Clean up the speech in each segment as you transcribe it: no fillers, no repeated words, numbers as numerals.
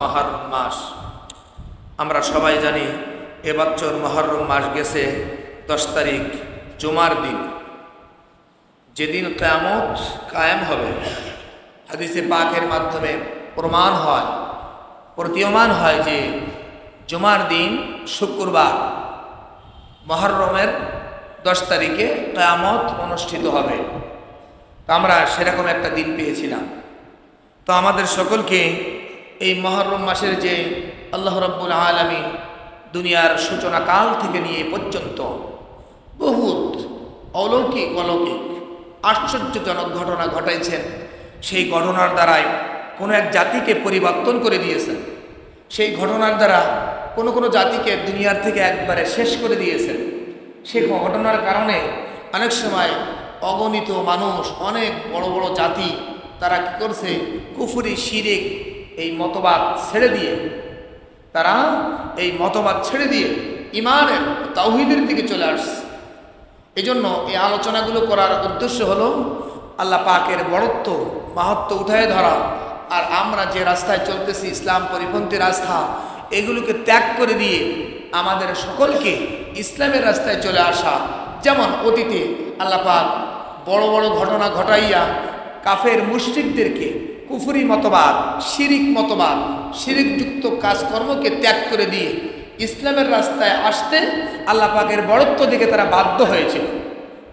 মহরম মাস আমরা সবাই জানি এবছর মহরম মাস গেছে 10 তারিখ জুমার দিন, যেদিন কিয়ামত কায়েম হবে। হাদিসে পাকের মাধ্যমে প্রতীয়মান হয় যে জুমার দিন শুক্রবার মহরমের 10 তারিখে কিয়ামত অনুষ্ঠিত হবে। তো আমরা সেরকম একটা দিন পেয়েছিলাম। তো আমাদের সকলকে এই মহরম মাসের যে আল্লাহ রাব্বুল আলামিন দুনিয়ার সূচনা কাল থেকে নিয়ে পর্যন্ত বহুত অলৌকিক আশ্চর্যজনক ঘটনা ঘটাইছেন, সেই ঘটনার দ্বারাই কোনো এক জাতিকে পরিবর্তন করে দিয়েছেন। সেই ঘটনার দ্বারা কোনো জাতিকে দুনিয়ার থেকে একবারে শেষ করে দিয়েছেন। সেই ঘটনার কারণে অনেক সময় অগণিত মানুষ, অনেক বড় বড় জাতি তারা কি করছে, কুফরি শিরিক এই মতবাদ ছেড়ে দিয়ে ইমানের তাওহীদের দিকে চলে আসছে। এই জন্য এই আলোচনাগুলো করার উদ্দেশ্য হলো আল্লাহ পাকের বড়ত্ব মাহাত্ম্য উঠায় ধরা, আর আমরা যে রাস্তায় চলতেছি ইসলাম পরিপন্থী রাস্তা, এগুলোকে ত্যাগ করে দিয়ে আমাদের সকলকে ইসলামের রাস্তায় চলে আসা। যেমন অতীতে আল্লাহ পাক বড় বড় ঘটনা ঘটাইয়া কাফের মুশরিকদেরকে কুফরি মতবাদ, শিরিকযুক্ত কাজকর্মকে ত্যাগ করে দিয়ে ইসলামের রাস্তায় আসতে আল্লাহ পাকের বড়ত্ব দিকে তারা বাধ্য হয়েছিল।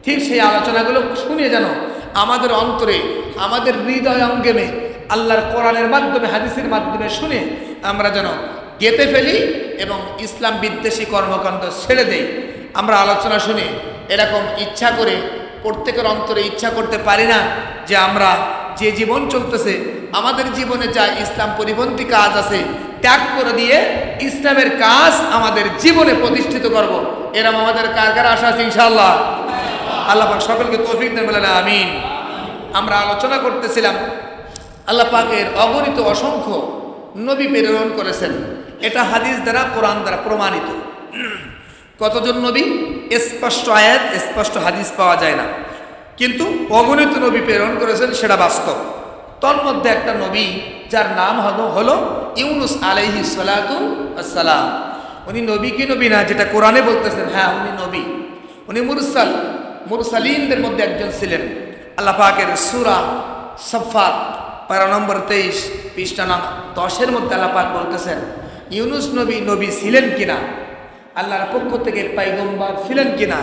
ঠিক সেই আলোচনাগুলো শুনে যেন আমাদের অন্তরে, আমাদের হৃদয় অঙ্গমে আল্লাহর কোরআনের মাধ্যমে, হাদিসের মাধ্যমে শুনে আমরা যেন গেঁথে ফেলি এবং ইসলাম বিদ্বেষী কর্মকাণ্ড ছেড়ে দেই। আমরা আলোচনা শুনে এরকম ইচ্ছা করে প্রত্যেকের অন্তরে ইচ্ছা করতে পারি না যে আমরা যে জীবন চলতেছে, আমাদের জীবনে যা ইসলাম পরিপন্থী কাজ আছে ত্যাগ করে দিয়ে ইসলামের কাজ আমাদের জীবনে প্রতিষ্ঠিত করব। এরকম আমাদের কার আশা আছে ইনশাআল্লাহ। আল্লাহ পাক সকলকে তৌফিক দেন বলেন আমিন। আমরা আলোচনা করতেছিলাম আল্লাহ পাকের অগণিত অসংখ্য নবী প্রেরণ করেছেন। এটা হাদিস দ্বারা, কোরআন দ্বারা প্রমাণিত। কতজন নবী স্পষ্ট আয়াত, স্পষ্ট হাদিস পাওয়া যায় না, কিন্তু অগণিত নবী প্রেরণ করেছেন, সেটা বাস্তব। তন্মধ্যে একটা নবী যার নাম হলো ইউনুস আলাইহিস সালাতু ওয়াসসালাম। উনি নবী কি নবী না, যেটা কোরআনে বলতেছেন, হ্যাঁ উনি নবী, উনি মুরসালিনদের মধ্যে একজন ছিলেন। আল্লাহ পাকের সূরা সাফফাত পারা নম্বর 23 পৃষ্ঠা 10 মধ্যে আল্লাহ পাক বলতেছেন, ইউনুস নবী ছিলেন কিনা, আল্লাহর পক্ষ থেকে পয়গম্বর ছিলেন কিনা,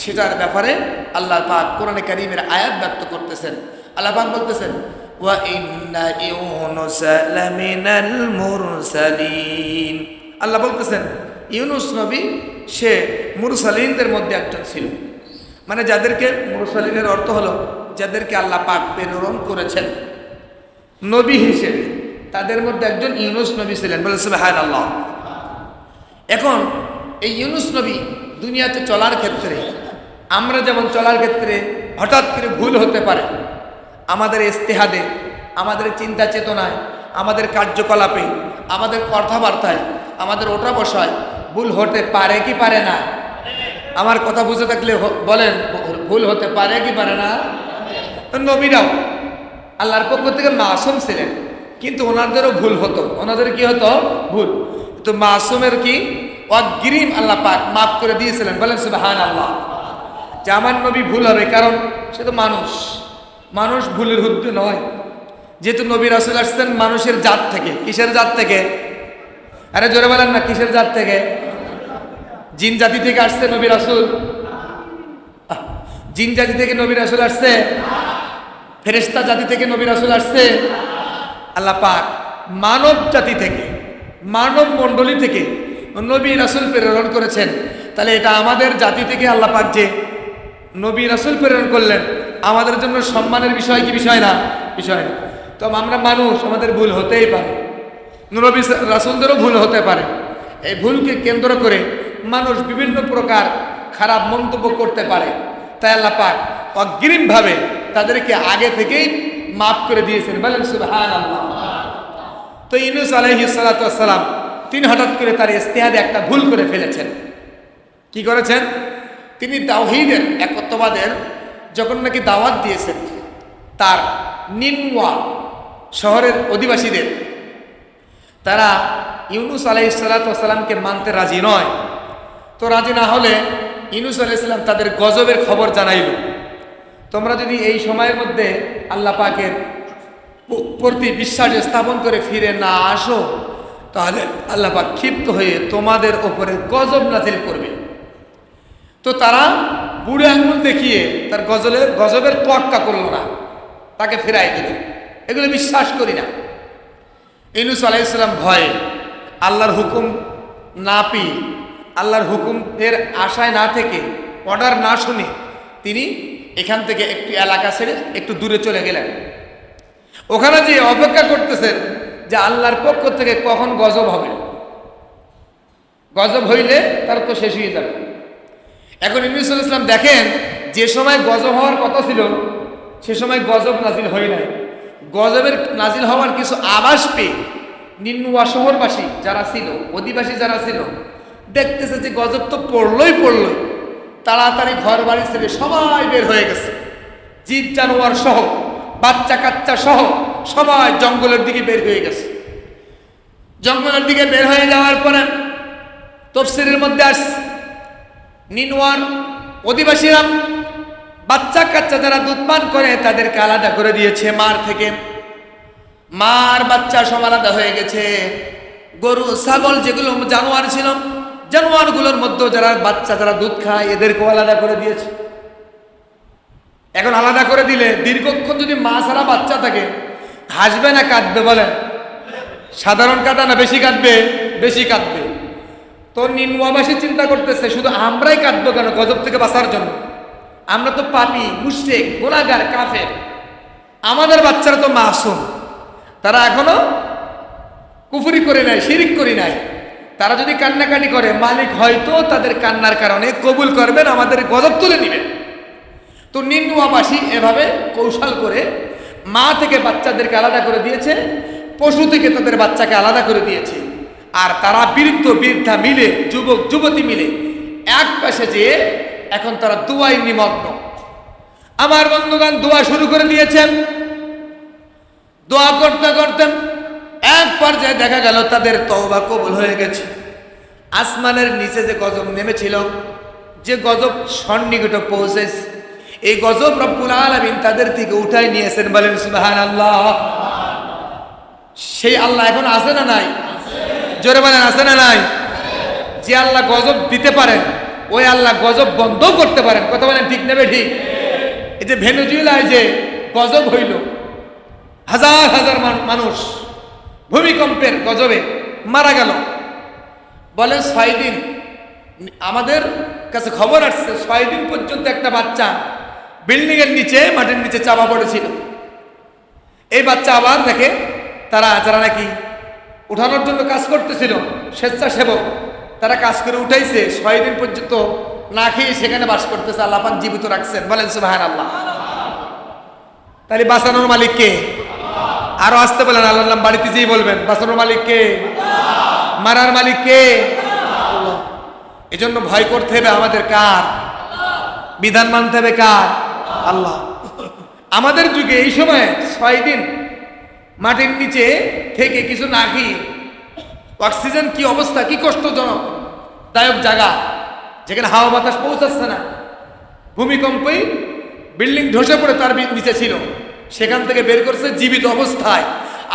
সেটার ব্যাপারে আল্লাহ পাক কোরআনে কারীমের আয়াত ব্যক্ত করতেছেন। আল্লাহ পাক বলতেছেন, ওয়া ইন্না ইউনুসা লামিনাল মুরসালিন। আল্লাহ বলতেছেন ইউনুস নবী সে মুরসালিনদের মধ্যে একজন ছিল। মানে যাদেরকে, মুরসালিনের অর্থ হলো যাদেরকে আল্লাহ পাক প্রেরণ করেছেন নবী হিসেবে, তাদের মধ্যে একজন ইউনুস নবী ছিলেন। বলে সুবহানাল্লাহ। এখন এই ইউনুস নবী দুনিয়াতে চলার ক্ষেত্রে, আমরা যেমন চলার ক্ষেত্রে হঠাৎ করে ভুল হতে পারে, আমাদের ইস্তেহাদে, আমাদের চিন্তা চেতনায়, আমাদের কার্যকলাপে, আমাদের কথাবার্তায়, আমাদের ওঠা বসায় ভুল হতে পারে কি পারে না? আমার কথা বুঝে থাকলে বলেন, ভুল হতে পারে কি পারে না? নবীরাও আল্লাহর পক্ষ থেকে মাসুম ছিলেন, কিন্তু ওনাদেরও ভুল হতো। ওনাদের কি হতো? ভুল। তো মাসুমের কি অগ্রিম আল্লাহ পাক মাফ করে দিয়েছিলেন। বলেন সুবহানাল্লাহ। যে আমার নবী ভুল হবে, কারণ সে তো মানুষ ভুলের ঊর্ধ্বে নয়। যেহেতু নবী রাসূল আসছেন মানুষের জাত থেকে। কিসের জাত থেকে? আরে জোরে বলেন না, কিসের জাত থেকে? জিন জাতি থেকে আসছে নবী রাসূল? জিন জাতি থেকে নবী রাসূল আসছে? ফেরেশতা জাতি থেকে নবী রাসূল আসছে? আল্লাহ পাক মানব জাতি থেকে, মানব মণ্ডলী থেকে নবী রাসূল প্রেরণ করেছেন। তাহলে এটা আমাদের জাতি থেকে আল্লাহ পাক যে নবী রাসূল প্রেরণ করলেন, আমাদের জন্য সম্মানের বিষয় কি বিষয় না? বিষয় না। তো আমরা মানুষ, আমাদের ভুল হতেই পারে, নবী রাসূলদেরও ভুল হতে পারে। এই ভুলকে কেন্দ্র করে মানুষ বিভিন্ন প্রকার খারাপ মন্তব্য করতে পারে। তাই আল্লাহ পাক অগ্রিমভাবে তাদেরকে আগে থেকেই মাফ করে দিয়েছেন। বলেন সুবহানাল্লাহ। তো ইউনুস আলাইহিস সালাতু ওয়াসসালাম তিনি হঠাৎ করে তার ইস্তেহাদে একটা ভুল করে ফেলেছেন। কি করেছেন? তিনি তাওহীদের, একত্ববাদের যখন নাকি দাওয়াত দিয়েছেন তার নিনওয়া শহরের অধিবাসীদের, তারা ইউনুস আলাইহিস সালাতু ওয়াস সালামকে মানতে রাজি নয়। তো রাজি না হলে ইউনুস আলাইহিস সালাম তাদের গজবের খবর জানাইল, তোমরা যদি এই সময়ের মধ্যে আল্লাহ পাকের প্রতি বিশ্বাস স্থাপন করে ফিরে না আসো, তাহলে আল্লাহ পাক ক্ষিপ্ত হয়ে তোমাদের ওপরে গজব নাজিল করবে। তো তারা বুড়ে আঙুল দেখিয়ে তার গজবের তোয়াক্কা করলো না, তাকে ফেরাই দিল। এগুলো বিশ্বাস করি না। ইউনুস আলাইহিস সালাম ভয়ে আল্লাহর হুকুম না পেয়ে, আল্লাহর হুকুমের আশায় না থেকে, অর্ডার না শুনে তিনি এখান থেকে একটি এলাকা ছেড়ে একটু দূরে চলে গেলেন। ওখানে যে অপেক্ষা করতেছেন যে আল্লাহর পক্ষ থেকে কখন গজব হবে, গজব হইলে তার তো শেষ হয়ে যাবে। এখন ইউনুস আলাইহিস সালাম দেখেন যে সময় গজব হওয়ার কথা ছিল সে সময় গজব নাজিল হয় নাই। গজবের নাজিল হওয়ার কিছু আভাস পেয়ে নিন্নুয়া শহরবাসী যারা ছিল, অধিবাসী যারা ছিল, দেখতেছে যে গজব তো পড়লই, তাড়াতাড়ি ঘর বাড়ি ছেড়ে সবাই বের হয়ে গেছে। জীব জানোয়ার সহ, বাচ্চা কাচ্চা সহ সবাই জঙ্গলের দিকে বের হয়ে গেছে। জঙ্গলের দিকে বের হয়ে যাওয়ার পরে তাফসীরের মধ্যে আসছে নিনওয়ার অধিবাসীরা বাচ্চা কাচ্চা যারা দুধ পান করে তাদেরকে আলাদা করে দিয়েছে মার থেকে। মার বাচ্চা সব আলাদা হয়ে গেছে। গরু ছাগল যেগুলো জানোয়ার ছিল, জানোয়ারগুলোর মধ্যে যারা বাচ্চা যারা দুধ খায় এদেরকেও আলাদা করে দিয়েছে। এখন আলাদা করে দিলে দীর্ঘক্ষণ যদি মা ছাড়া বাচ্চা থাকে হাসবে না কাঁদবে বলেন? সাধারণ কাঁদা না বেশি কাঁদবে? বেশি কাঁদবে। তো নিম্নবাসী চিন্তা করতেছে শুধু আমরাই কাঁদবো কেন গজব থেকে বাঁচার জন্য? আমরা তো পাপী, মুশরিক, গুনাহগার, কাফের, আমাদের বাচ্চারা তো মাসুম, তারা এখনো কুফরি করে নাই, শিরিক করি নাই। তারা যদি কান্নাকাটি করে মালিক হয়তো তাদের কান্নার কারণে কবুল করবেন, আমাদের গজব তুলে নেবেন। তো নিন্নুয়াবাসী এভাবে কৌশল করে মা থেকে বাচ্চাদেরকে আলাদা করে দিয়েছে, পশু থেকে তাদের বাচ্চাকে আলাদা করে দিয়েছে। আর তারা বৃদ্ধা মিলে, যুবক যুবতী মিলে এক পাশে যেয়ে এখন তারা দোয়ায় নিমগ্ন। আমার বন্ধুগণ দোয়া শুরু করে দিয়েছেন। দোয়া করতে করতে এক পর্যায়ে দেখা গেল তাদের তওবা কবুল হয়ে গেছে। আসমানের নিচে যে গজব নেমেছিল, যে গজব সন্নিকটে পৌঁছেছে, এই গজব রব্বুল আলামিন তাদের থেকে উঠাই নিয়েছেন। বলেন সুবহানাল্লাহ। সেই আল্লাহ এখন আছে না নাই? জোরে বলেন আছে না নাই? যে আল্লাহ গজব দিতে পারেন ওই আল্লাহ গজব বন্ধ করতে পারেন। কথা বলেন ঠিক নেবে ঠিক? এই যে ভেনেজুয়েলায় যে গজব হইল, হাজার হাজার মানুষ ভূমিকম্পের গজবে মারা গেল। বলে 6 দিন, আমাদের কাছে খবর আসছে 6 দিন পর্যন্ত একটা বাচ্চা বিল্ডিং এর নিচে, মাটির নিচে চাপা পড়েছিল। এই বাচ্চা আবার দেখে যারা নাকি উঠানোর জন্য কাজ করতেছিল, স্বেচ্ছাসেবক, তারা কাজ করে উঠাইছে। 6 দিন পর্যন্ত না খেয়ে সেখানে বাস করতেছে। আল্লাহ পাক জীবিত রাখছেন। বলেন সুবহানাল্লাহ। তাহলে বাঁচানোর মালিক কে? আরো আসতে বলেন আল্লাহর নাম বাড়িতে যেই বলবেন। বাঁচানোর মালিক কে? মারার মালিক কে? আল্লাহ। এজন্য ভয় করতে হবে আমাদের কার? বিধান মানতে হবে কার? আল্লাহ। আমাদের যুগে এই সময় 6 দিন মাটির নিচে থেকে কিছু না খেয়ে, অক্সিজেন কি অবস্থা, কি কষ্টজনক দায়ক জায়গা, যেখানে হাওয়া বাতাস পৌঁছাচ্ছে না। ভূমিকম্পে বিল্ডিং ধসে পড়ে তার নিচে ছিল, সেখান থেকে বের করছে জীবিত অবস্থায়।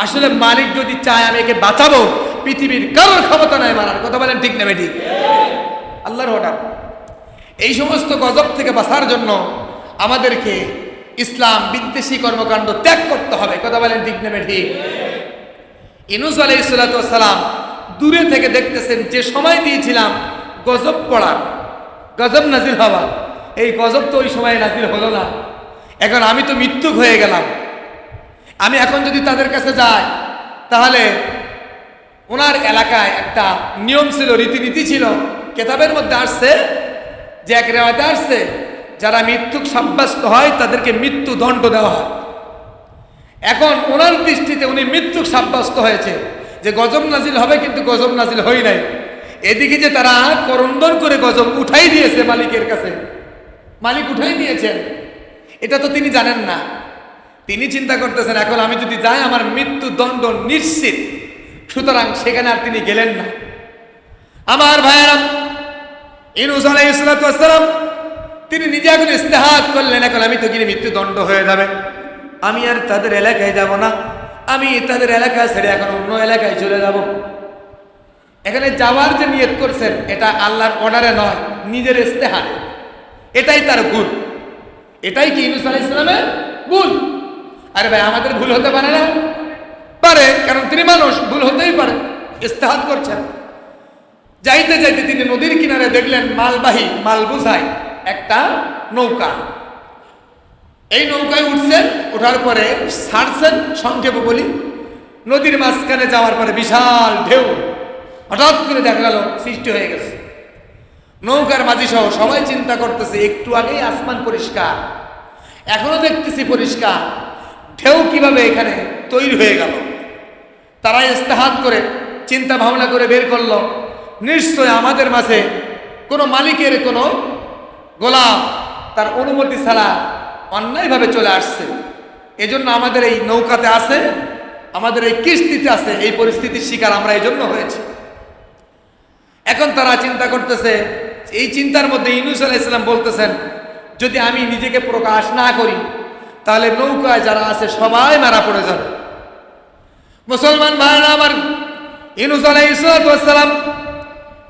আসলে মালিক যদি চায় আমি একে বাঁচাবো, পৃথিবীর কারোর ক্ষমতা নাই মারার। কথা বলেন ঠিক নেবে ঠিক? আল্লাহর অর্ডার। এই সমস্ত গজব থেকে বাঁচার জন্য আমাদেরকে ইসলাম বিদ্বেষী কর্মকাণ্ড ত্যাগ করতে হবে। কথা বলেন ঠিক নেবে ঠিক? ইউনুস আলাইহিস সালাতু ওয়াস সালাম দূরে থেকে দেখতেছেন যে সময় দিয়েছিলাম গজব পড়ার, গজব নাজিল হওয়া, এই গজব তো ওই সময় নাজিল হলো না। এখন আমি তো মৃত্যুক হয়ে গেলাম। আমি এখন যদি তাদের কাছে যাই, তাহলে ওনার এলাকায় একটা নিয়ম ছিল, রীতিনীতি ছিল। কেতাবের মধ্যে আসছে যে, এক রেওয়াতে আসছে, যারা মৃত্যুক সাব্যস্ত হয় তাদেরকে মৃত্যু দণ্ড দেওয়া হয়। এখন ওনার দৃষ্টিতে উনি মৃত্যুক সাব্যস্ত হয়েছে, যে গজব নাজিল হবে, কিন্তু গজব নাজিল হয় নাই। এদিকে যে তারা করন্দন করে গজব উঠাই দিয়েছে মালিকের কাছে, মালিক উঠাই নিয়েছেন, এটা তো তিনি জানেন না। তিনি চিন্তা করতেছেন এখন আমি যদি যাই আমার মৃত্যু দণ্ড নিশ্চিত। সুতরাং সেখানে আর তিনি গেলেন না। আমার ভাইয়েরা, ইউনূস আলাইহিস সালাম তিনি নিজে এখন ইস্তেহাদ করলেন, এখন আমি তো গিয়ে মৃত্যুদণ্ড হয়ে যাবে, আমি আর তাদের এলাকায় যাব না, আমি তাদের এলাকা ছেড়ে এখন অন্য এলাকায় চলে যাব। এখানে যাওয়ার যে নিয়ত করছেন এটা আল্লাহর অর্ডারে নয়, নিজের ইস্তেহাদে। এটাই তার ভুল, এটাই কি ইউনূস আলাইহিস সালামের ভুল। আরে ভাই, আমাদের ভুল হতে পারে না? পারে, কারণ তিনি মানুষ, ভুল হতেই পারে। ইস্তেহাদ করছেন, যাইতে যাইতে তিনি নদীর কিনারে দেখলেন মালবাহী, মাল বোঝাই একটা নৌকা। এই নৌকায় উঠছেন, ওঠার পরে ছাড়ছেন, সংক্ষেপে বলি, নদীর মাঝখানে যাওয়ার পরে বিশাল ঢেউ হঠাৎ করে দেখা গেল সৃষ্টি হয়ে গেছে। নৌকার মাঝি সহ সবাই চিন্তা করতেছে, একটু আগেই আসমান পরিষ্কার, এখনো দেখতেছি পরিষ্কার, ঢেউ কিভাবে এখানে তৈরি হয়ে গেল। তারা ইস্তেহাদ করে চিন্তা ভাবনা করে বের করলো, নিশ্চয় আমাদের মাঝে কোনো মালিকের কোনো গোলাম তার অনুমতি ছাড়া অন্যায়ভাবে চলে আসছে, এজন্য আমাদের এই নৌকাতে আছে, আমাদের এই কিস্তিতে আছে, এই পরিস্থিতির শিকার আমরা এই জন্য হয়েছি। এখন তারা চিন্তা করতেছে, এই চিন্তার মধ্যে ইউনূস আলাইহিস সালাম বলতেছেন, যদি আমি নিজেকে প্রকাশ না করি তাহলে নৌকায় যারা আছে সবাই মারা পড়ে যাবে। মুসলমান ভাইরা আমার, ইউনূস আলাইহিস সালাম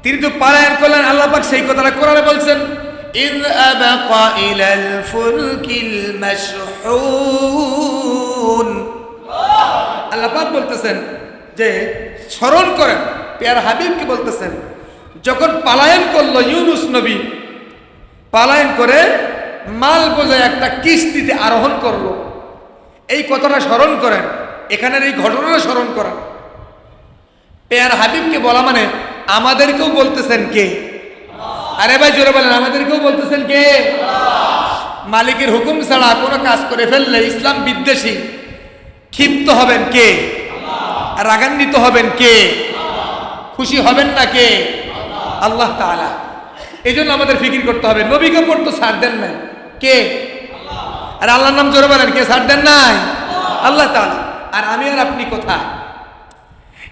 তিনি তো পালায়ন করলেন। আল্লাহ পাক সেই কথাটা কোরআনে বলছেন, ইয আবাকা ইলাল ফুলকিল মাশহুন। আল্লাহ পাক বলতেছেন যে স্মরণ করেন, পেয়ারা হাবিবকে বলতেছেন, যখন পালায়ন করলো ইউনূস নবী, পালায়ন করে মাল বোঝায় একটা কিস্তিতে আরোহণ করলো, এই কথাটা স্মরণ করেন, এখানের এই ঘটনাটা স্মরণ করেন। পেয়ার হাবিবকে বলা মানে আমাদেরকেও বলতেছেন কে? আরে ভাই জোরে বলেন, আমাদেরকেও বলতেছেন কে? মালিকের হুকুম ছাড়া কোনো কাজ করে ফেললে ইসলাম বিদ্বেষী, ক্ষিপ্ত হবেন কে? রাগান্বিত হবেন কে? খুশি হবেন না কে? আল্লাহ তাআলা। এই জন্য আমাদের ফিকির করতে হবে, নবীকে পড়তো ছাড় দেন নাই কে? আর আল্লাহর নাম জোরে বলেন, কে ছাড় দেন নাই? আল্লাহ তাআলা। আর আমি আর আপনি কোথায়?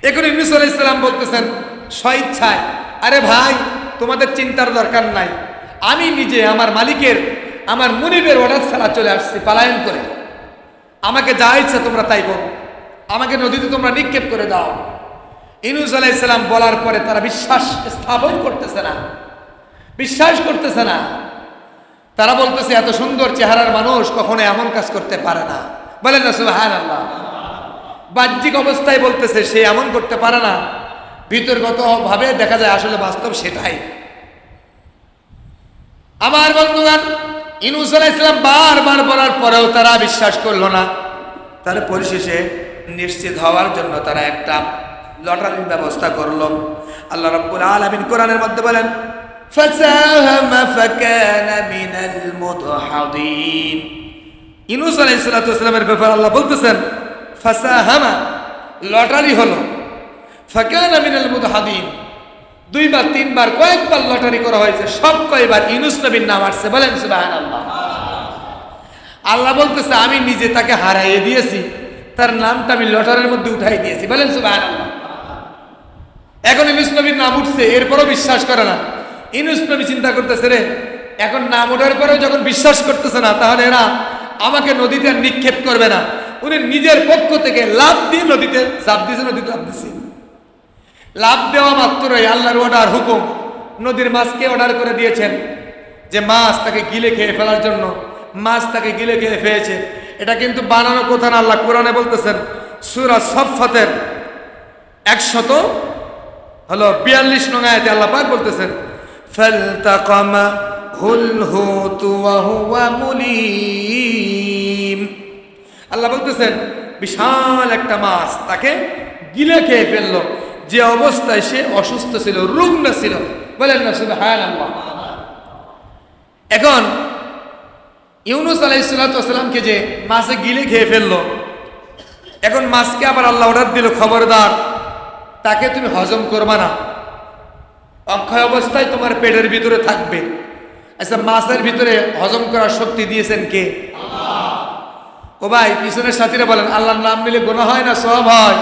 এখন ইউনূস আলাইহিস সালাম বলতেছেন স্বইচ্ছায়, আরে ভাই তোমাদের চিন্তার দরকার নাই, আমি নিজে আমার মালিকের, আমার মুনিবের অর্ডার ছাড়া চলে আসছি পালায়ন করে, আমাকে যা ইচ্ছা তোমরা তাই করো, আমাকে নদীতে তোমরা নিক্ষেপ করে দাও। ইউনূস আলাইহিস সালাম বলার পরে তারা বিশ্বাস স্থাপন করতেছে না, বিশ্বাস করতেছে না। তারা বলতেছে এত সুন্দর চেহারার মানুষ কখনো এমন কাজ করতে পারে না। বলেন না সুবহানাল্লাহ। বাহ্যিক অবস্থায় বলতেছে সে এমন করতে পারে না, ভিতরগত ভাবে দেখা যায় আসলে বাস্তব সেটাই। আমার বন্ধুগণ, ইউনূস আলাইহিস সালাম বারবার বলার পরেও তারা বিশ্বাস করলো না। তারা পরিশেষে নিশ্চিত হওয়ার জন্য তারা একটা লটারির ব্যবস্থা করলো। আল্লাহ রাব্বুল আলামিন কোরআনের মধ্যে বলেন, ফাসাহামা ফাকানা মিনাল মুদহাদিন। ইউনূস আলাইহিস সালামের ব্যাপারে আল্লাহ বলতেছেন ফাসাহামা, লটারি হলো, ফাকানা মিনাল মুদহাদিন, দুইবার তিনবার কয়েকবার লটারি করা হয়েছে, সব কয়বার ইউনূস নবীর নাম আসছে। বলেন সুবহানাল্লাহ। আল্লাহ বলতেছে আমি নিজে তাকে হারাইয়ে দিয়েছি, তার নামটা আমি লটারির মধ্যে উঠাই দিয়েছি। বলেন সুবহানাল্লাহ। এখন ইউনূস নবীর নাম উঠছে, এরপরও বিশ্বাস করে না। ইউনূস নবী চিন্তা করতেছে, রে এখন নাম ওঠার পরেও যখন বিশ্বাস করতেছে না, তাহলে এরা আমাকে নদীতে নিক্ষেপ করবে না। উনি নিজের পক্ষ থেকে লাভ দিয়ে নদীতে ঝাঁপ দিয়েছে, নদীতে লাভ দিয়েছে। লাভ দেওয়া মাত্রই আল্লাহর অর্ডার, হুকুম, নদীর মাছকে অর্ডার করে দিয়েছেন যে মাছ তাকে গিলে খেয়ে ফেলার জন্য। মাছ তাকে গিলে খেয়ে ফেলেছে। এটা কিন্তু বানানো কথা না, আল্লাহ কোরআনে বলতেছেন সূরা সাফফাতের 142 নং আয়াতে আল্লাহ পাক বলতেছেন, ফালতাকামাহুল হুতু ওয়া হুয়া মুলিম। আল্লাহ বলতেছেন বিশাল একটা মাছ তাকে গিলে খেয়ে ফেললো, যে অবস্থায় সে অসুস্থ ছিল, রুগ্ন ছিল। বলেন না সুবহানাল্লাহ। এখন ইউনূস আলাইহিস সালামকে যে মাছে গিলে খেয়ে ফেললো, এখন মাছকে আবার আল্লাহ অর্ডার দিল, খবরদার তাকে তুমি হজম করবা না, অক্ষয় অবস্থায় তোমার পেটের ভিতরে থাকবে। আচ্ছা, মাছের ভিতরে হজম করার শক্তি দিয়েছেন কে? আল্লাহ। ও ভাই, পিছনের সাথীরা বলেন আল্লাহর নাম নিলে গুনাহ হয় না সওয়াব হয়?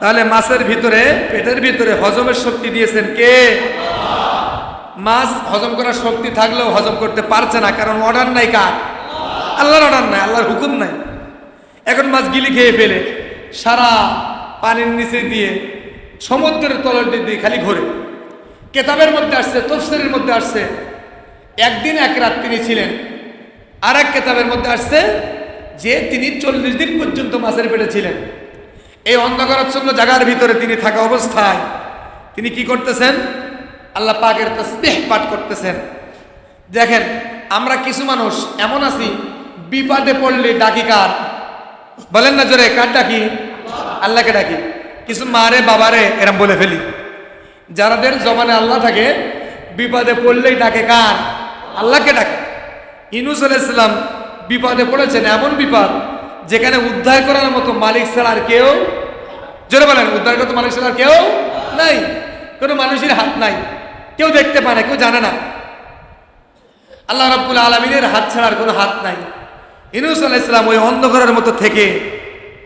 তাহলে মাছের ভিতরে, পেটের ভিতরে হজমের শক্তি দিয়েছেন কে? মাছ হজম করার শক্তি থাকলেও হজম করতে পারছে না, কারণ অর্ডার নাই কার? আল্লাহর অর্ডার নাই, আল্লাহর হুকুম নাই। এখন মাছ গিলি খেয়ে ফেলে সারা পানির নিচে দিয়ে সমুদ্রের তলের দিক দিয়ে খালি ঘোরে। কেতাবের মধ্যে আসছে, তফসিরের মধ্যে আসছে একদিন এক রাত তিনি ছিলেন। আর এক কেতাবের মধ্যে আসছে যে তিনি 40 দিন পর্যন্ত মাছের পেটে ছিলেন। এই অন্ধকারাচ্ছন্ন জায়গার ভিতরে তিনি থাকা অবস্থায় তিনি কি করতেছেন? আল্লাহ পাকের তাসবিহ পাঠ করতেছেন। দেখেন, আমরা কিছু মানুষ এমন আছি, বিপদে পড়লে ডাকি কার? বলেন না জোরে, কার ডাকি? আল্লাহকে ডাকি। কিছু মারে বাবারে এরম বলে ফেলি। যারাদের জমানে আল্লাহ থাকে, বিপদে পড়লেই ডাকে কার? আল্লাহকে ডাকে। ইউনূস আলাইহিস সালাম বিপদে পড়েছেন, এমন বিপদ যেখানে উদ্ধার করার মতো মালিক ছাড়া আর কেউ, জোরে বলেন, উদ্ধার করার মালিক ছাড়া আর কেউ নাই। কোনো মানুষের হাত নাই, কেউ দেখতে পায় না, কেউ জানে না। আল্লাহ রাব্বুল আলামিনের হাত ছাড়া আর কোনো হাত নাই। ইউনূস আলাইহিস সালাম ওই অন্ধকারের মতো থেকে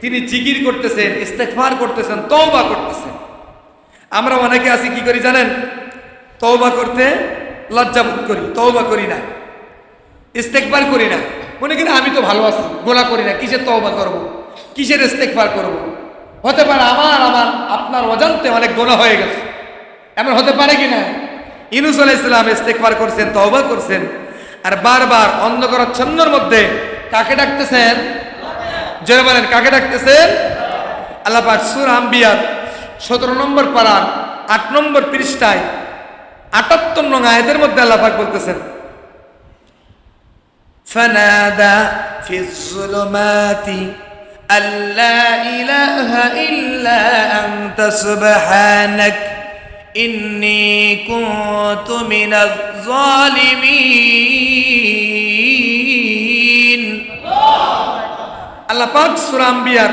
তিনি জিকির করতেছেন, ইস্তেগফার করতেছেন, তওবা করতেছেন। আমরা অনেকে আছি কি করি জানেন? তওবা করতে লজ্জাবোধ করি, তওবা করি না, ইস্তেগফার করি না। মনে করি আমি তো ভালো আছি, গোনা করি না, কিসের তওবা করব, কিসের ইস্তেগফার করব? হতে পারে আমার আপনার অজান্তে অনেক গোনা হয়ে গেছে, এমন হতে পারে কিনা? ইউনূস আলাইহিস সালাম ইস্তেগফার করছেন, তওবা করছেন, আর বারবার অন্ধকারাচ্ছন্নের মধ্যে কাকে ডাকতেছেন? জোরে বলেন, কাকে ডাকতেছেন? আল্লাহ পাক সূরা আম্বিয়ার 17 নম্বর পারার 8 নম্বর পৃষ্ঠায় 78 নং আয়াতের মধ্যে আল্লাহ পাক বলতেছেন, ফানাদা ফিজ যুলুমাতি আল্লা ইলাহা ইল্লা আনতা সুবহানাক ইন্নী কুনতু মিনাজ জালিমিন। আল্লাহ পাক সূরা আম্বিয়ার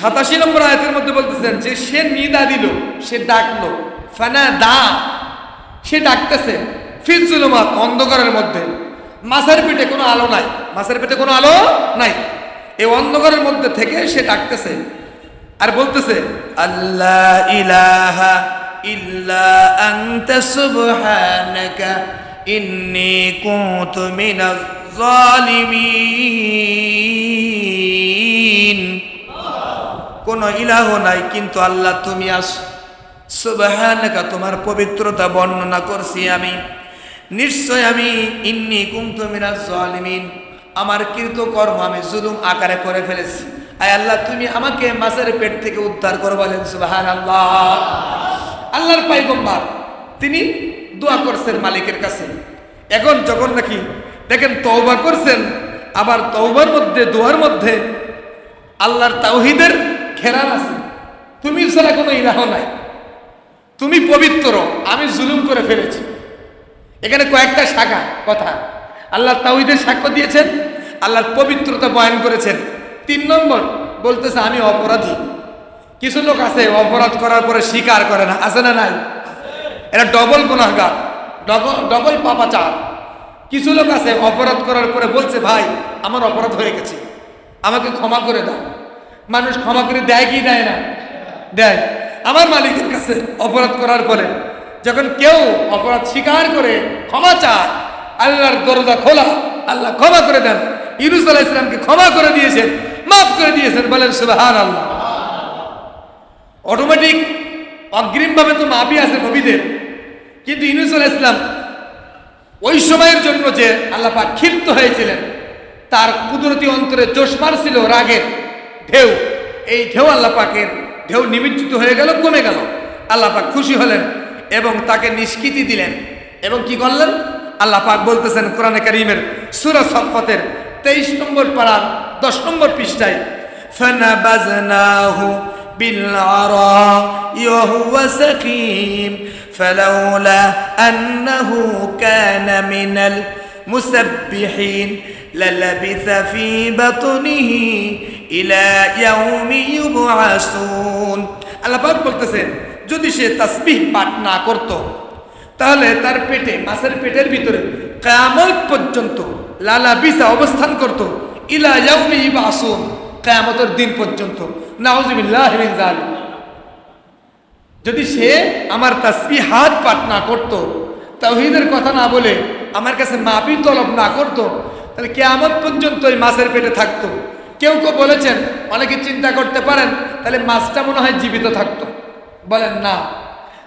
87 নম্বর আয়াতের মধ্যে বলতেছেন যে সে নিদা দিল, সে ডাকলো, ফানাদা, সে ডাকতেছে, ফিজ যুলুমাত, অন্ধকারের মধ্যে। মাছের পেটে কোনো আলো নাই, মাছের পেটে কোনো আলো নাই, এই অন্ধকারের মধ্যে থেকে সে ডাকতেছে আর বলতেছে, আল্লাহ ইলাহা ইল্লা আনতা সুবহানাকা ইন্নী কুনতু মিনাজ জালিমিন। কোন ইলাহ নাই কিন্তু আল্লাহ তুমি আছো, সুবহানাকা, তোমার পবিত্রতা বর্ণনা করছি আমি, নিশ্চয় আমি, ইন্নী কুনতু মিনাজ জালিমিন, আমার কৃতকর্ম আমি জুলুম আকারে করে ফেলেছি। আয় আল্লাহ, তুমি আমাকে মাছের পেট থেকে উদ্ধার করো, বলেন সুবহানাল্লাহ। আল্লাহর পয়গম্বর তিনি দোয়া করছেন মালিকের কাছে। এখন যখন নাকি দেখেন তওবা করছেন, আবার তওবার মধ্যে, দোয়ার মধ্যে আল্লাহর তাওহীদের ঘেরান আছে। তুমি ছাড়া কোনো ইলাহ নাই, তুমি পবিত্র, আমি জুলুম করে ফেলেছি। এখানে কয়েকটা শাখা কথা, আল্লাহ তাওহীদের সাক্ষ্য দিয়েছেন, আল্লাহর পবিত্রতা বয়ান করেছেন। 3 নম্বর বলতেছে আমি অপরাধী। কিছু লোক আছে অপরাধ করার পরে স্বীকার করে না, আছে না নাই? এরা ডবল গুনাহগার, ডবল পাপাচার। কিছু লোক আছে অপরাধ করার পরে বলছে ভাই আমার অপরাধ হয়ে গেছে, আমাকে ক্ষমা করে দাও। মানুষ ক্ষমা করে দেয় কি দেয় না? দেয়। আমার মালিকের কাছে অপরাধ করার পরে যখন কেউ অপরাধ স্বীকার করে ক্ষমা চায়, আল্লাহর দরজা খোলা, আল্লাহ ক্ষমা করে দেন। ইউনূস আলাইহিস সালামকে ক্ষমা করে দিয়েছেন, মাফ করে দিয়েছেন, বলেন সুবহানাল্লাহ। অটোমেটিক অগ্রিমভাবে তো মাফই আছে নবীদের, কিন্তু ইউনূস আলাইহিস সালাম ওই সময়ের জন্য যে আল্লাহ পাক ক্ষিপ্ত হয়েছিলেন, তার কুদরতি অন্তরে জোশ মারছিল রাগের ঢেউ, এই ঢেউ আল্লাহ পাকের ঢেউ নিমজ্জিত হয়ে গেল, কমে গেল। আল্লাহ পাক খুশি হলেন এবং তাকে নিষ্কৃতি দিলেন। এবং কি করলেন? আল্লাহ পাক বলতেছেন কোরআনে কারীমের সূরা সাফফাতের 23 নম্বর পারার 10 নম্বর পৃষ্ঠায়, ফানাবাযনাহু বিল আরা'i ওয়া হুয়া সাকিম ফালাউলা আন্নাহু কানা মিনাল মুসাব্বিহিন লালাবিসা ফি বাতনিহি ইলা ইয়াউমি ইউবআসুন। আল্লাহ পাক বলতেছেন যদি সে তাসবিহ পাঠ না করত তাহলে তার পেটে, মাছের পেটের ভিতরে কিয়ামত পর্যন্ত লালাবিসা অবস্থান করত, ইলা ইয়াউমি ইউবআসুন, কিয়ামতের দিন পর্যন্ত। নাউযুবিল্লাহি মিন যালিক। যদি সে আমার তাসবিহাত পাঠ না করত, তাওহীদের কথা না বলে আমার কাছে মাফি তলব না করত, তাহলে কিয়ামত পর্যন্ত এই মাছের পেটে থাকতো। কেউ কেউ বলেছেন, অনেকে চিন্তা করতে পারেন তাহলে মাছটা মনে হয় জীবিত থাকতো। বলেন না,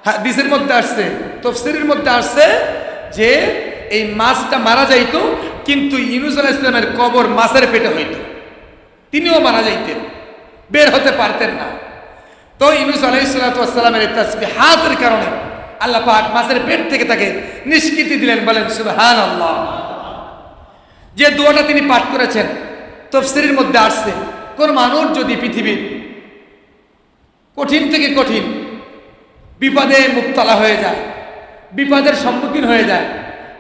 হাদিসের মধ্যে আসছে, তাফসীরের মধ্যে আসছে যে এই মাছটা মারা যাইতো, কিন্তু ইউনূস আলাইহিস সালামের কবর মাছের পেটে হইতো, তিনিও মারা যাইতেন, বের হতে পারতেন না। তো ইউনূস আলাইহিস সালামের তাসবিহাতের কারণে আল্লাহ পাক মাছের পেট থেকে তাকে নিষ্কৃতি দিলেন। বলেন সুবহানাল্লাহ। যে দোয়াটা তিনি পাঠ করেছেন, তাফসীরের মধ্যে আসছে, কোন মানুষ যদি পৃথিবীর কঠিন থেকে কঠিন বিপদে মুবতলা হয়ে যায়, বিপদের সম্মুখীন হয়ে যায়,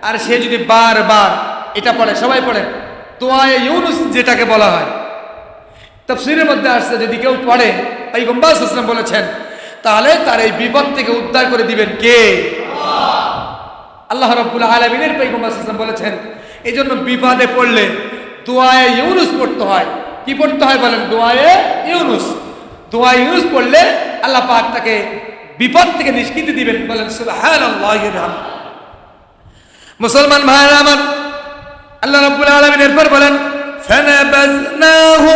আর সে যদি বারবার এটা পড়ে, সবাই পড়ে দোয়ায়ে ইউনূস যেটাকে বলা হয়, তাফসীরের মধ্যে আসছে যদি কেউ পড়ে, পয়গম্বর সাল্লাল্লাহু আলাইহি ওয়াসাল্লাম বলেছেন, তাহলে তার এই বিপদ থেকে উদ্ধার করে দিবেন কে? আল্লাহ রাব্বুল আলামিনের পয়গম্বর সাল্লাল্লাহু আলাইহি ওয়াসাল্লাম বলেছেন। এই জন্য বিপদে পড়লে দোয়ায়ে ইউনূস পড়তে হয়। কি পড়তে হয় বলেন? দোয়ায়ে ইউনূস। দোয়ায়ে ইউনূস পড়লে আল্লাহ পাক তাকে বিপদ থেকে নিষ্কৃতি দিবেন। বলেন সুবহানাল্লাহি ওয়া বিহামদিহি। মুসলমান ভাইরা আমার, আল্লাহ রাব্বুল আলামিন এরপর বলেন, ফানাবাযনাহু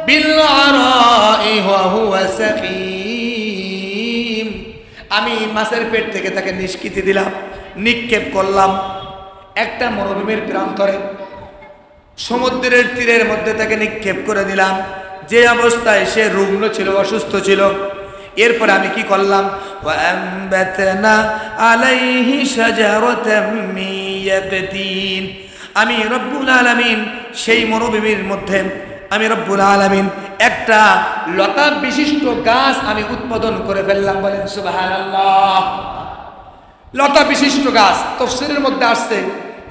বিল আরাই ওয়া হুয়া সাকিম। আমি মাছের পেট থেকে তাকে নিষ্কৃতি দিলাম, নিক্ষেপ করলাম একটা মরুভূমির প্রান্তরে, সমুদ্রের তীরের মধ্যে তাকে নিক্ষেপ করে দিলাম, যে অবস্থায় সে রুগ্ন ছিল, অসুস্থ ছিল। এরপরে আমি কি করলাম? ওয়াআমবাতনা আলাইহি শাজারাতাম মিন ইয়াকতিন। আমি রব্বুল আলামিন সেই মরুভূমির মধ্যে আমি রব্বুল আলামিন একটা লতা বিশিষ্ট গাছ আমি উৎপাদন করে ফেললাম। বলেন সুবহানাল্লাহ। লতা বিশিষ্ট গাছ, তাফসীরের মধ্যে আসছে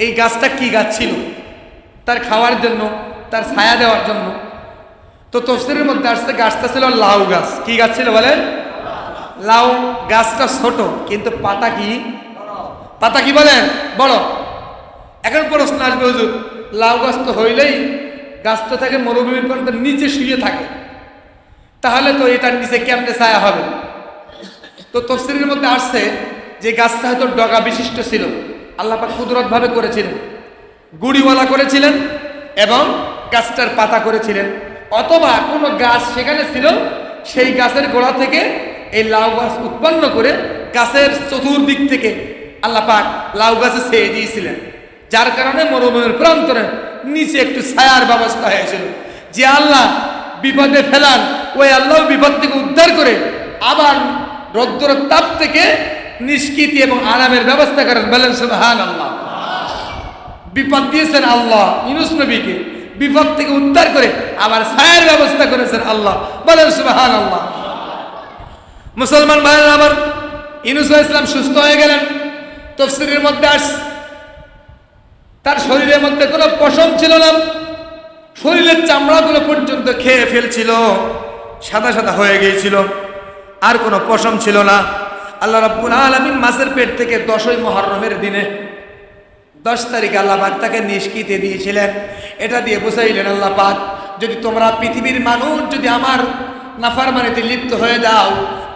এই গাছটা কি গাছ ছিল? তার খাওয়ার জন্য, তার ছায়া দেওয়ার জন্য। তো তাফসীরের মধ্যে আসছে গাছটা ছিল লাউ গাছ। কি গাছ ছিল বলেন? লাউ গাছটা ছোট, কিন্তু পাতা কি? পাতা কি বলেন? বড়। এখন প্রশ্ন আসবে, হুজুর লাউ গাছ তো হইলেই গাছ তো থাকে মরুভূমির প্রান্তের নিচে শুয়ে থাকে, তাহলে তো এটার নিচে কেমনে ছায়া হবে? তো তাফসীরের মধ্যে আসছে যে গাছটা হয়তো ডগা বিশিষ্ট ছিল, আল্লাহ পাক কুদরতভাবে করেছিলেন, গুড়িওয়ালা করেছিলেন এবং গাছটার পাতা করেছিলেন। অথবা কোনো গাছ সেখানে ছিল, সেই গাছের গোড়া থেকে এই লাউ গাছ উৎপন্ন করে গাছের চতুর্দিক থেকে আল্লাহ পাক লাউ গাছে ছেয়ে দিয়েছিলেন, যার কারণে মরুভূমির প্রান্তরে নিচে একটু ছায়ার ব্যবস্থা হয়েছিল। যে আল্লাহ বিপদে ফেলান, ওই আল্লাহ বিপদ থেকে উদ্ধার করে আবার রৌদ্র তাপ থেকে নিষ্কৃতি এবং আরামের ব্যবস্থা করেন। বলেন সুবহানাল্লাহ। বিপদ দিয়েছেন আল্লাহ ইউনূস নবীকে, বিপদ থেকে উদ্ধার করে আবার ছায়ার ব্যবস্থা করেছেন আল্লাহ। বলেন সুবহানাল্লাহ। মুসলমান ভাইরা আমার, ইউনূস আলাইহিস সালাম সুস্থ হয়ে গেলেন। তাফসীরের মধ্যে আসছে তার শরীরের মধ্যে কোনো পশম ছিল না, শরীরের চামড়াগুলো পর্যন্ত খেয়ে ফেলছিল, সাদা সাদা হয়ে গিয়েছিল, আর কোনো পশম ছিল না। আল্লাহ রাব্বুল আলামিন মাছের পেট থেকে 10ই মুহররমের দিনে 10 তারিখ আল্লাহ পাক তাকে নিষ্কৃতি দিয়েছিলেন। এটা দিয়ে বুঝাইলেন আল্লাহ পাক, যদি তোমরা পৃথিবীর মানুষ যদি আমার নাফরমানিতে লিপ্ত হয়ে যাও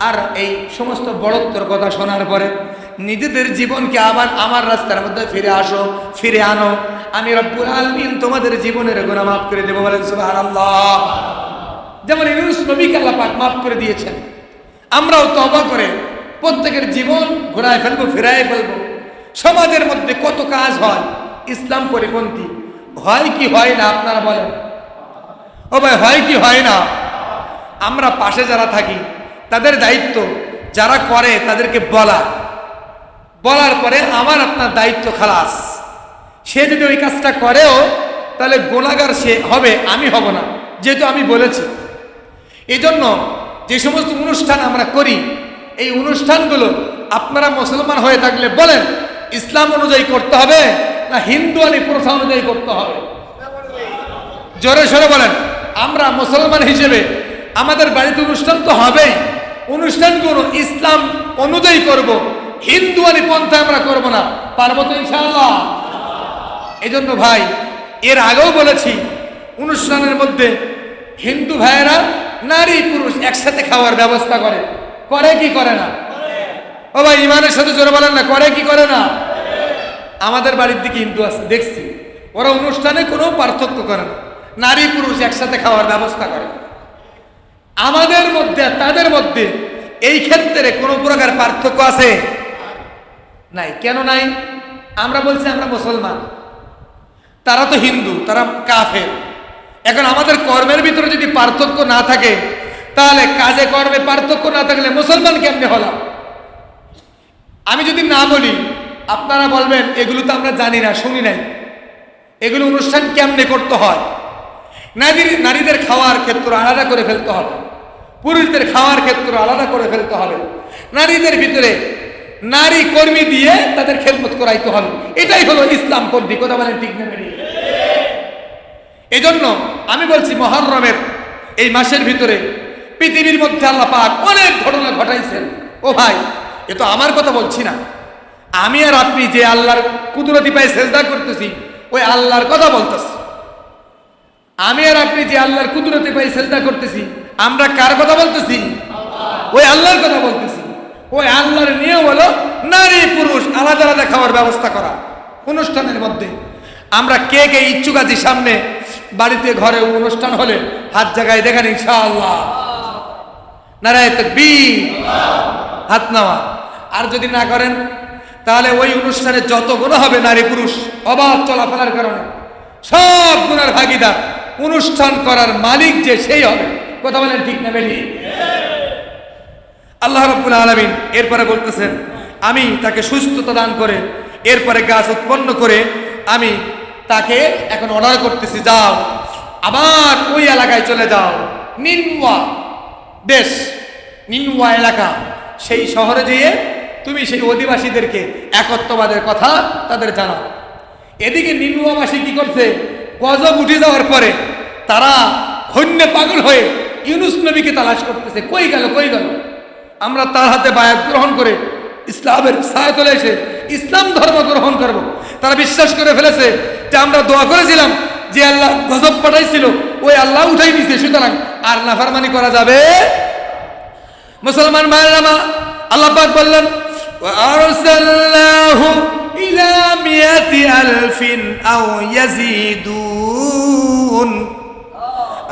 আর এই সমস্ত বড়ত্বর কথা শোনার পরে নিজেদের জীবনকে আবার আমার রাস্তার মধ্যে ফিরে আনো, আমি রব্বুল আলামিন তোমাদের জীবনের গুনাহ মাফ করে দেব। বলেন সুবহানাল্লাহ। যেমন ইউনূস নবীকে আল্লাহ পাক মাফ করে দিয়েছেন, আমরাও তওবা করে প্রত্যেকের জীবন ঘোরায় ফেলবো, ফিরায় ফেলবো। সমাজের মধ্যে কত কাজ হয় ইসলাম পরিপন্থী, হয় কি হয় না? আপনারা বলেন। ও ভাই, হয় কি হয় না? আমরা পাশে যারা থাকি তাদের দায়িত্ব, যারা করে তাদেরকে বলার পরে আমার আপনার দায়িত্ব খালাস। সে যদি ওই কাজটা করেও তাহলে গুনাহগার সে হবে, আমি হব না, যেহেতু আমি বলেছি। এই জন্য যে সমস্ত অনুষ্ঠান আমরা করি, এই অনুষ্ঠানগুলো আপনারা মুসলমান হয়ে থাকলে বলেন ইসলাম অনুযায়ী করতে হবে না হিন্দুয়ানি প্রথা অনুযায়ী করতে হবে? জোরে সরে বলেন। আমরা মুসলমান হিসেবে আমাদের বাড়িতে অনুষ্ঠান তো হবেই, অনুষ্ঠানগুলো ইসলাম অনুযায়ী করব, হিন্দুয়ানি পন্থা আমরা করব না। পারবো তো ইনশাআল্লাহ? এই জন্য ভাই, এর আগেও বলেছি, অনুষ্ঠানের মধ্যে হিন্দু ভাইয়েরা নারী পুরুষ একসাথে খাওয়ার ব্যবস্থা করে, করে কি করে না? ও ভাই ইমানের সাথে জোরে বলেন না, করে কি করে না? আমাদের বাড়ির দিকে হিন্দু আছে, দেখছি ওরা অনুষ্ঠানে কোনো পার্থক্য করে না, নারী পুরুষ একসাথে খাওয়ার ব্যবস্থা করে। আমাদের মধ্যে তাদের মধ্যে এই ক্ষেত্রে কোনো প্রকার পার্থক্য আছে? নাই। কেন নাই? আমরা বলছি আমরা মুসলমান, তারা তো হিন্দু, তারা কাফের। এখন আমাদের কর্মের ভিতরে যদি পার্থক্য না থাকে, তাহলে কাজে কর্মে পার্থক্য না থাকলে মুসলমান কেমনে হলাম? আমি যদি না বলি আপনারা বলবেন এগুলো তো আমরা জানি না, শুনি নাই, এগুলো অনুষ্ঠান কেমনে করতে হয়। নারীদের খাওয়ার ক্ষেত্র আলাদা করে ফেলতে হবে, পুরুষদের খাওয়ার ক্ষেত্র আলাদা করে ফেলতে হবে, নারীদের ভিতরে নারী কর্মী দিয়ে তাদের খেদমত করাইতে হবে। এটাই হলো ইসলাম পদ্ধতি। কথা বলেন ঠিক না? এই জন্য আমি বলছি মুহররমের এই মাসের ভিতরে পৃথিবীর মধ্যে আল্লাহ পাক অনেক ঘটনা ঘটাইছেন। ও ভাই, এ তো আমার কথা বলছি না, আমি আর আপনি যে আল্লাহর কুদরতি পায়ে সেজদা করতেছি ওই আল্লাহর কথা বলতেছি। আমি আর আপনি যে আল্লাহর কুদরতি পায়ে সেজদা করতেছি, আমরা কার কথা বলতেছি? ওই আল্লাহর কথা বলতেছি। ওই আল্লাহর নিয়ম হলো নারী পুরুষ আলাদা আলাদা খাওয়ার ব্যবস্থা করা। অনুষ্ঠানের মধ্যে আমরা কে কে ইচ্ছুক আছি সামনে বাড়িতে ঘরে অনুষ্ঠান হলে হাত জায়গায় দেখেন ইনশাআল্লাহ, নারায়ে তাকবীর, হাত নামা। আর যদি না করেন তাহলে ওই অনুষ্ঠানে যত গুনাহ হবে নারী পুরুষ অবাধ চলাফেরার কারণে সব গুনার ভাগীদার অনুষ্ঠান করার মালিক যে সেই হবে। কথা বলেন ঠিক না বেশি? আল্লাহ রাব্বুল আলামিন এরপরে বলতেছেন আমি তাকে সুস্থতা দান করে এরপরে গাছ উৎপন্ন করে আমি তাকে এখন অর্ডার করতেছি, যাও আবার ওই এলাকায় চলে যাও, নিনওয়া দেশ, নিনওয়া এলাকা, সেই শহরে যেয়ে তুমি সেই অধিবাসীদেরকে একত্ববাদের কথা তাদের জানাও। এদিকে নিনওয়াবাসী কি করছে? গজব উঠে যাওয়ার পরে তারা হন্যে পাগল হয়ে ইউনুস নবীকে তালাশ করতেছে, কই গেল কই গেল। আমরা তার হাতে বায়াত গ্রহণ করে ইসলামের ছায়াতলে এসে ইসলাম ধর্ম গ্রহণ করব। তারা বিশ্বাস করে ফেলেছে যে আমরা দোয়া করেছিলাম যে আল্লাহ গজব পাঠাইছিল ওই আল্লাহ উঠাই দিয়েছে, সুতরাং আর নাফরমানি করা যাবে। মুসলমান ভাইরা, আল্লাহ পাক বললেন وَأَرْسَلْنَاهُ إِلَى مِائَةِ أَلْفٍ أَوْ يَزِيدُونَ।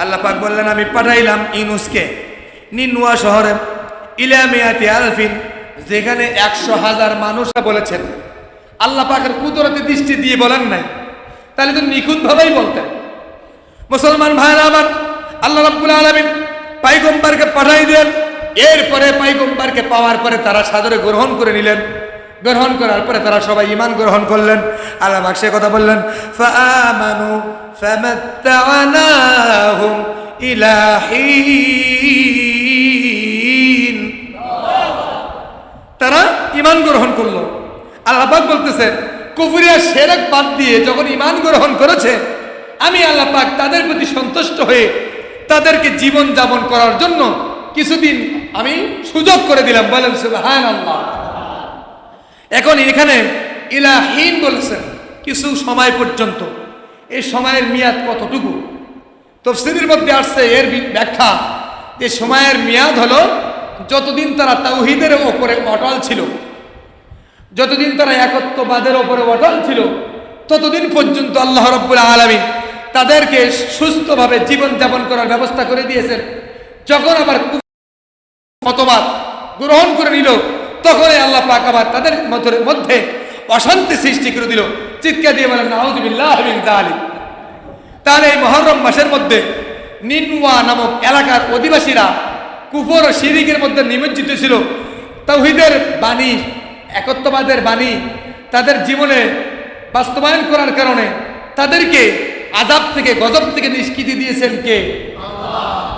আল্লাহ পাক বললেন আমি পাঠাইলাম ইউনুসকে নিনওয়া শহরে, ইলা মিয়াতি আলফিন, যেখানে 100,000 মানুষ বলেছেন। আল্লাহ পাকের কুদরতি দৃষ্টি দিয়ে বলেন নাই, তাহলে তো নিখুঁত ভাবেই বলতেন। মুসলমান ভাইরা আমার, আল্লাহ রাব্বুল আলামিন পয়গম্বরকে পাঠাই দেন। এরপরে পয়গম্বরকে পাওয়ার পরে তারা সাদরে গ্রহণ করে নিলেন। গ্রহণ করার পরে তারা সবাই ঈমান গ্রহণ করলেন। আল্লাহ পাক সে কথা বললেন ফাআমানু ফামাত্তা'নাহুম ইলা হিন। তারা ঈমান গ্রহণ করলো। আল্লাহ পাক বলতেছে কুফরিয়া শিরক বাদ দিয়ে যখন ঈমান গ্রহণ করেছে, আমি আল্লাহ পাক তাদের প্রতি সন্তুষ্ট হয়ে তাদেরকে জীবন যাপন করার জন্য কিছুদিন আমি সুযোগ করে দিলাম। বলেন সুবহানাল্লাহ। এখন এখানে ইলাহিন বলেছেন কিছু সময় পর্যন্ত। এই সময়ের মেয়াদ কতটুকু? তাফসীরের মধ্যে আসছে এর ব্যাখ্যা যে সময়ের মেয়াদ হলো যতদিন তারা তাওহীদের উপরে অটল ছিল, যতদিন তারা একত্ববাদের উপরে অটল ছিল, ততদিন পর্যন্ত আল্লাহ রাব্বুল আলামিন তাদেরকে সুস্থভাবে জীবন যাপন করার ব্যবস্থা করে দিয়েছেন। যখন আবার মতবাদ গ্রহণ করে নিল, তখনই আল্লাহ পাক আবার তাদের মধ্যে অশান্তি সৃষ্টি করে দিল। চিৎকার দিয়ে বলেন নাউযুবিল্লাহি মিন যালিক। তাহলে এই মুহররম মাসের মধ্যে নিনওয়া নামক এলাকার অধিবাসীরা কুফর ও শিরকের মধ্যে নিমজ্জিত ছিল। তাওহীদের বাণী, একত্ববাদের বাণী তাদের জীবনে বাস্তবায়ন করার কারণে তাদেরকে আযাব থেকে, গজব থেকে নিষ্কৃতি দিয়েছেন কে?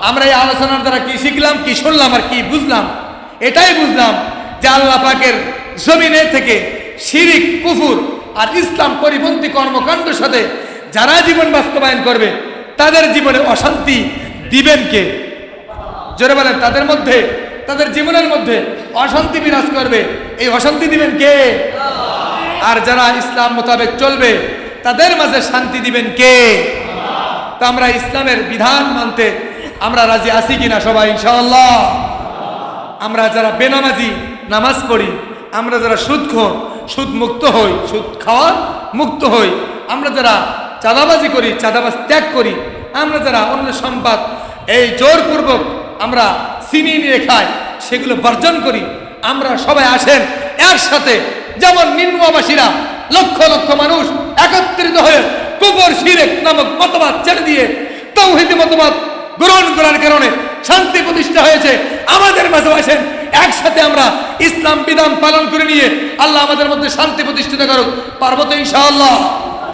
আমরা এই আলোচনার দ্বারা কি শিখলাম, কি শুনলাম আর কি বুঝলাম? এটাই বুঝলাম যে আল্লাহ পাকের জমিনে থেকে শিরিক, কুফর আর ইসলাম পরিপন্থী কর্মকাণ্ডের সাথে যারা জীবন বাস্তবায়ন করবে তাদের জীবনে অশান্তি দিবেন কে? জোরে বলেন, তাদের মধ্যে, তাদের জীবনের মধ্যে অশান্তি বিরাজ করবে, এই অশান্তি দিবেন কে? আর যারা ইসলাম মোতাবেক চলবে তাদের মাঝে শান্তি দিবেন কে? তো আমরা ইসলামের বিধান মানতে আমরা রাজি আছি কিনা সবাই ইনশাআল্লাহ? আমরা যারা বেনামাজি নামাজ পড়ি, আমরা যারা সুদখোর সুদ মুক্ত হই, সুদ খাওয়া মুক্ত হই, আমরা যারা চাঁদাবাজি করি চাঁদাবাজ ত্যাগ করি, আমরা যারা অন্য সম্পদ এই জোরপূর্বক আমরা ছিনিয়ে নিয়ে খাই সেগুলো বর্জন করি, আমরা সবাই আসেন একসাথে, যেমন নিম্নবাসীরা লক্ষ লক্ষ মানুষ একত্রিত হয়ে কুফর শিরক নামক মতবাদ ছেড়ে দিয়ে তাওহীদি মতবাদ গ্রহণ করার কারণে শান্তি প্রতিষ্ঠা হয়েছে। আমাদের মাঝে আসেন, একসাথে আমরা ইসলাম বিধান পালন করে নিয়ে আল্লাহ আমাদের মধ্যে শান্তি প্রতিষ্ঠিত করুক। পার্বত ইনশাআল্লাহ।